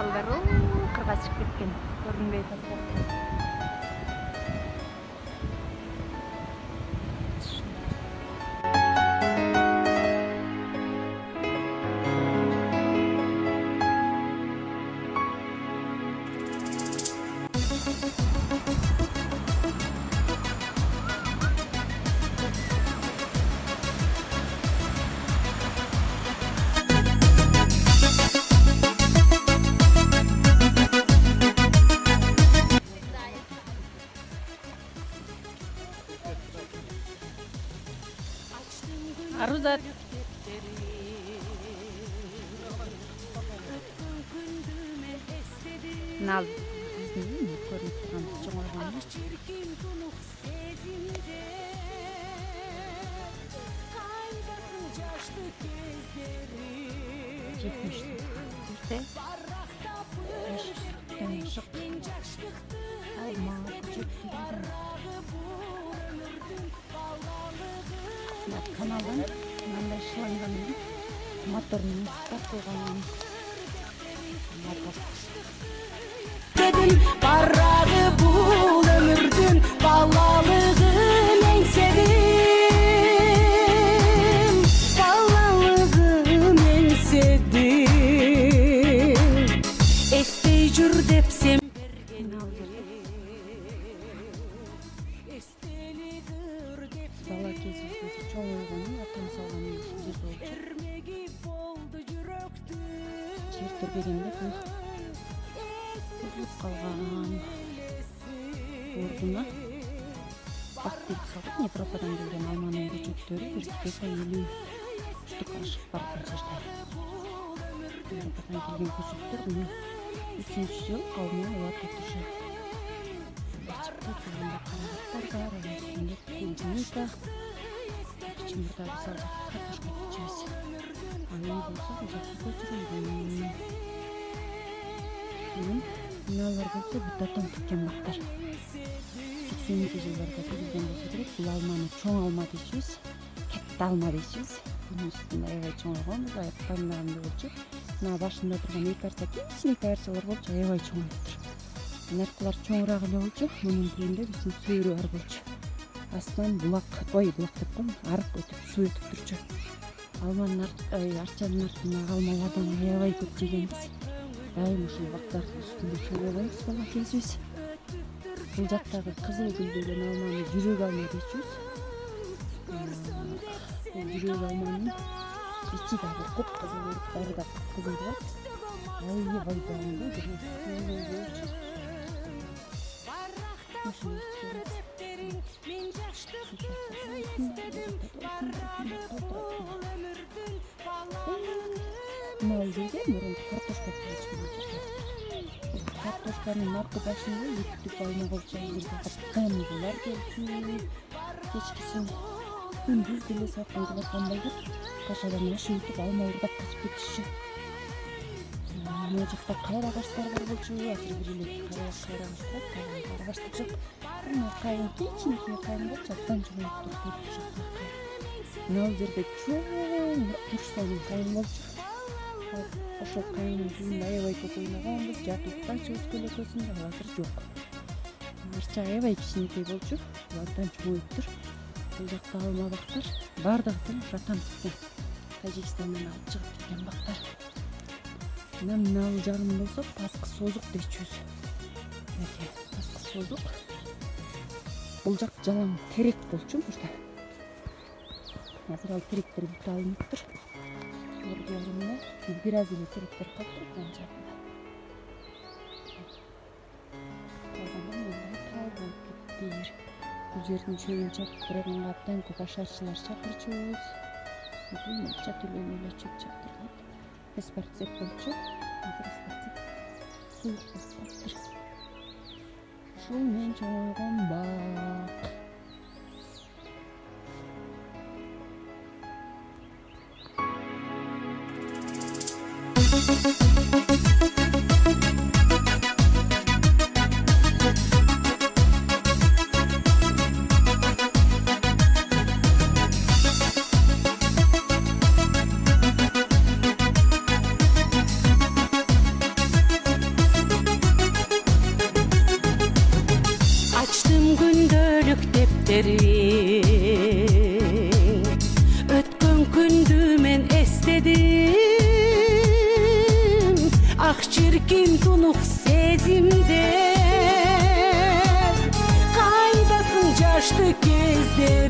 балдар кырга чыгып кеткен. Көрүнбөй атат. Арузат. Нал биздин көрүнүп турган чоңойгон. Kanaldan manda işlangan motorunu sıkıp koygan. Dedim barrağı bul ömürdün balalığın en sevdim. Balalığın en sevdim. Esteycür depsem bala kesişti çoğu uygunun atan salganın bir oldu. Çertir begende kızıp kalgan orduna bak deyip saldık. Европадан келген алманын көчөттөрү бир кесе 50 штук ашык бар жерде. Европадан келген көчөттөр мына 3-чү жыл алма алып отурчу. Карабаттар бар, үстүндө клубника, чымырдагы салдык картошка чебиз. Аны болсо жакшы көчүрүлгөн. Мыналар болсо бутатан тиккен бактар. 80-нчи жылдарда тигилген болсо керек. Бул алманы чоң алма дейбиз, кетти алма дейбиз. Мунун үстүндө аябай чоңойгон, аяктарынан болчу. Мына башында турган эки арча кичинекей арчалар болчу, аябай чоңойтур. Наркылар чоңураак эле болчу, мунун түрүндө биздин сүйрү бар болчу. Астынан булак деп коем, арык өтүп суу өтүп турчу. Алманын арчанын артындагы алмалардан аябай көп жегенбиз. Дайым ушул бактардын үстүндө чөгөбөйбүз бала кезибиз. Бул жактагы кызыл гүлдөгөн алманы жүрөк алма дейчүбүз. Бул жүрөк алманын ичи дагы кыпкызыл болуп, баары да кыпкызыл болот. Аябай дайым болчу. Мал жерге мурун картошка чечилген. Картошканын марты башында үтүп алма болчу, бирге капкандар келди. Кечкисин күндүз деле саткан кылгандай деп кашадан ашып өтүп алма урдап качып кетишчү. Мына жакта кайра ағаштар бар болчу, азыр бир эле кайра ағаштар, кайра ағаштар жок. Мына кайын кичинекей кайын болчу, жактан чоңоюп туруп жакта. Мына жерде чоң турсанын кайын болчу. Ошол кайынын жүзүндө аябай көп ойногонбуз, жатып канчыбыз көлөкөсүндө, азыр жок. Арча аябай кичинекей болчу, булардан чоңоюптур. Бул жакта алма бактар, бардыгы жатам тиккен. Тажикстандан алып чыгып кеткен бактар. Мына жарым болсо паскы созук дейчүбүз. Мына паскы созук. Бул жак жалаң терек болчу мурда. Азыр ал теректер бүтө алыныптыр. Көргөнүмө бир аз эле теректер калыптыр мына жагында. Калганда мындай тал болуп кетти. Бул жердин чөбүн чапып турганга абдан көп ашарчылар чакырчубуз. Өзүм акча төлөнүп эле чөп чаптырган. Эспарцеп болчу. Азыр эспарцеп суук болуп калыптыр. Ушул мен чоңойгон бак. derin. Ötkön kündü men estedim, ah çirkin tunuk sezimde. Kaydasın caştı kezde,